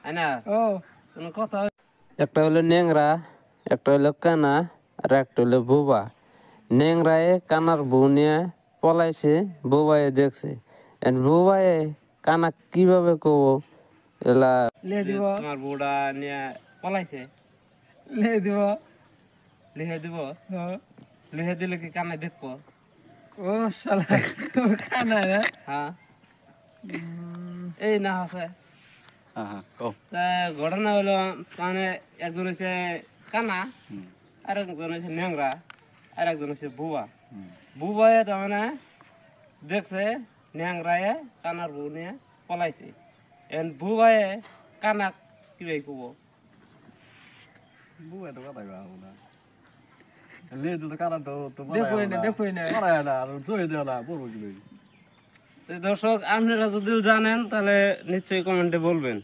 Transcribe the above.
না ও কোনো কথা একটা হলো ন্যাংরা, একটা হলো কানা, আর একটা হলো বোবা। ন্যাংরায় কানার বউ নিয়ে পলাইছে, বোবায়ে দেখছে। বোবায়ে কানা কিভাবে কব এলা লে দিব তোমার বউটা নিয়ে পলাইছে লে দিব লিখে দিব হ্যাঁ। লিখে দিলে কি কানে দেখবো ও শালা খানা না হ্যাঁ এই না আছে তা ঘটনা হলো মানে একজন হচ্ছে কানা আর একজন হচ্ছে ন্যাংরা আর একজন হচ্ছে বুবা বুবায়ে তার মানে দেখছে ন্যাংরায়ে কানার বউ নিয়ে পলাইছে এখন বুবায়ে কানা কি ভাই কব বুয়া তো কথা কও না লে তো কানা তো তো দেখবই না মারা না আর জয় দেও না বড় কি তো দর্শক আপনারা যদি জানেন তাহলে নিশ্চয়ই কমেন্টে বলবেন।